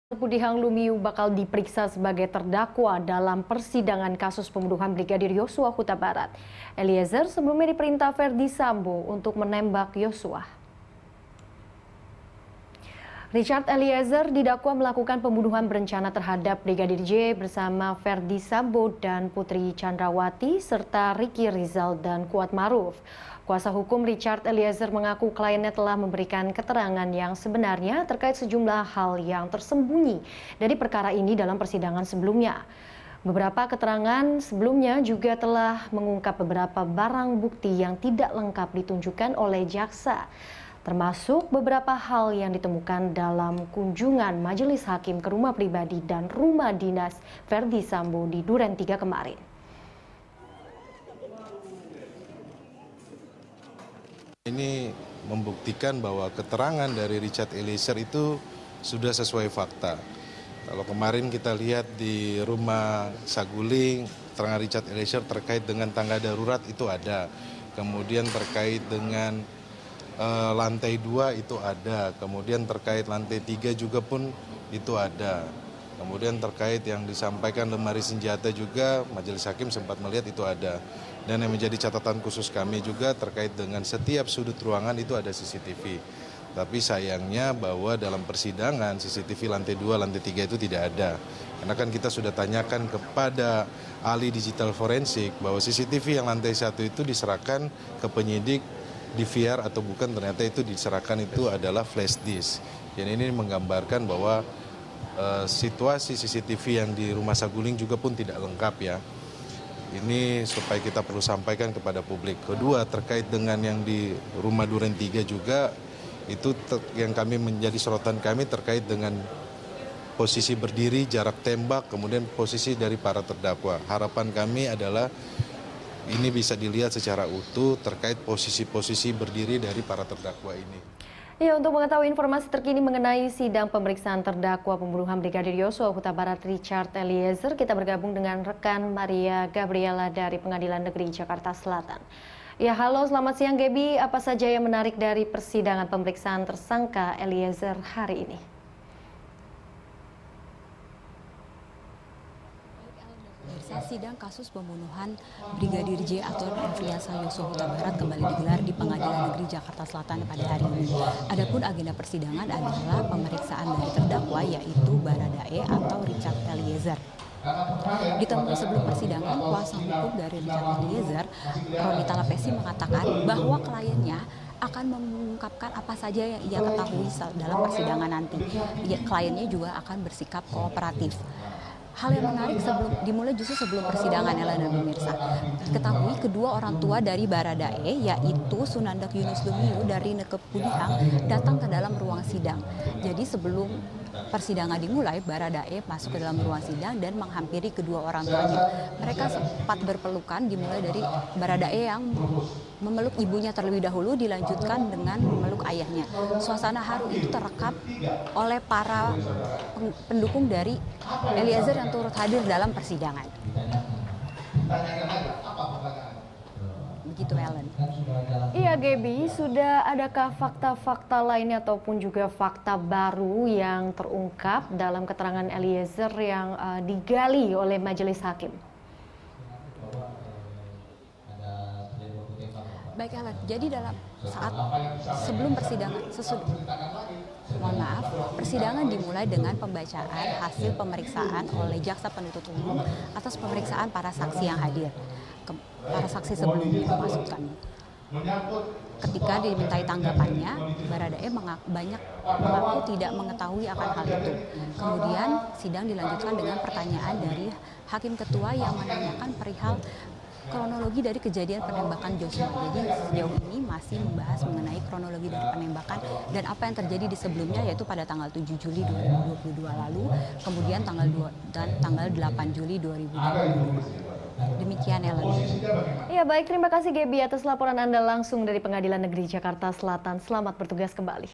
Pudihang Lumiu bakal diperiksa sebagai terdakwa dalam persidangan kasus pembunuhan Brigadir Yosua Huta Barat. Eliezer sebelumnya diperintah Verdi Sambo untuk menembak Yosua. Richard Eliezer didakwa melakukan pembunuhan berencana terhadap Brigadir J bersama Verdi Sambo dan Putri Chandrawati serta Ricky Rizal dan Kuat Maruf. Kuasa hukum Richard Eliezer mengaku kliennya telah memberikan keterangan yang sebenarnya terkait sejumlah hal yang tersembunyi dari perkara ini dalam persidangan sebelumnya. Beberapa keterangan sebelumnya juga telah mengungkap beberapa barang bukti yang tidak lengkap ditunjukkan oleh jaksa, termasuk beberapa hal yang ditemukan dalam kunjungan majelis hakim ke rumah pribadi dan rumah dinas Verdi Sambo di Duren 3 kemarin. Ini membuktikan bahwa keterangan dari Richard Eliezer itu sudah sesuai fakta. Kalau kemarin kita lihat di rumah Saguling, keterangan Richard Eliezer terkait dengan tangga darurat itu ada. Kemudian terkait dengan lantai 2 itu ada. Kemudian terkait lantai 3 juga pun itu ada. Kemudian terkait yang disampaikan lemari senjata juga majelis hakim sempat melihat itu ada. Dan yang menjadi catatan khusus kami juga terkait dengan setiap sudut ruangan itu ada CCTV. Tapi sayangnya bahwa dalam persidangan CCTV lantai 2, lantai 3 itu tidak ada. Karena kan kita sudah tanyakan kepada ahli digital forensik bahwa CCTV yang lantai 1 itu diserahkan ke penyidik DVR atau bukan, ternyata itu diserahkan itu adalah flash disk. Dan ini menggambarkan bahwa situasi CCTV yang di rumah Saguling juga pun tidak lengkap ya. Ini supaya kita perlu sampaikan kepada publik. Kedua, terkait dengan yang di rumah Duren 3 juga, itu yang kami menjadi sorotan kami terkait dengan posisi berdiri, jarak tembak, kemudian posisi dari para terdakwa. Harapan kami adalah ini bisa dilihat secara utuh terkait posisi-posisi berdiri dari para terdakwa ini. Ya, untuk mengetahui informasi terkini mengenai sidang pemeriksaan terdakwa pembunuhan Brigadir Yosua Huta Barat Richard Eliezer, kita bergabung dengan rekan Maria Gabriela dari Pengadilan Negeri Jakarta Selatan. Ya, halo, selamat siang Gaby. Apa saja yang menarik dari persidangan pemeriksaan tersangka Eliezer hari ini? Sidang kasus pembunuhan Brigadir J atau Nofriansah Yosua Huta Barat kembali digelar di Pengadilan Negeri Jakarta Selatan pada hari ini. Adapun agenda persidangan adalah pemeriksaan dari terdakwa yaitu Baradae atau Richard Eliezer. Ditemui sebelum persidangan, kuasa hukum dari Richard Eliezer, Ronita Lapesi, mengatakan bahwa kliennya akan mengungkapkan apa saja yang ia ketahui dalam persidangan nanti. Kliennya juga akan bersikap kooperatif. Hal yang menarik dimulai justru sebelum persidangan, Ella dan pemirsa. Ketahui kedua orang tua dari Baradae, yaitu Sunandak Yunus Lumiu dari Nekep Pudihang, datang ke dalam ruang sidang. Jadi sebelum persidangan dimulai, Baradae masuk ke dalam ruang sidang dan menghampiri kedua orang tuanya. Mereka sempat berpelukan, dimulai dari Baradae yang memeluk ibunya terlebih dahulu, dilanjutkan dengan memeluk ayahnya. Suasana haru itu terekam oleh para pendukung dari Eliezer yang turut hadir dalam persidangan. Begitu, Ellen. Iya, Gaby, sudah adakah fakta-fakta lainnya ataupun juga fakta baru yang terungkap dalam keterangan Eliezer yang digali oleh majelis hakim? Baik, Ellen. Jadi dalam saat sebelum persidangan, persidangan dimulai dengan pembacaan hasil pemeriksaan oleh jaksa penuntut umum atas pemeriksaan para saksi yang hadir. Para saksi sebelumnya maksudkan. Ketika dimintai tanggapannya, Baradae mengaku tidak mengetahui akan hal itu. Kemudian sidang dilanjutkan dengan pertanyaan dari hakim ketua yang menanyakan perihal kronologi dari kejadian penembakan Joshua. Jadi sejauh ini masih membahas mengenai kronologi dari penembakan dan apa yang terjadi di sebelumnya, yaitu pada tanggal 7 Juli 2022 lalu, kemudian tanggal 8 Juli 2022. Demikian, Ellen. Ya, baik, terima kasih Gaby atas laporan Anda langsung dari Pengadilan Negeri Jakarta Selatan. Selamat bertugas kembali.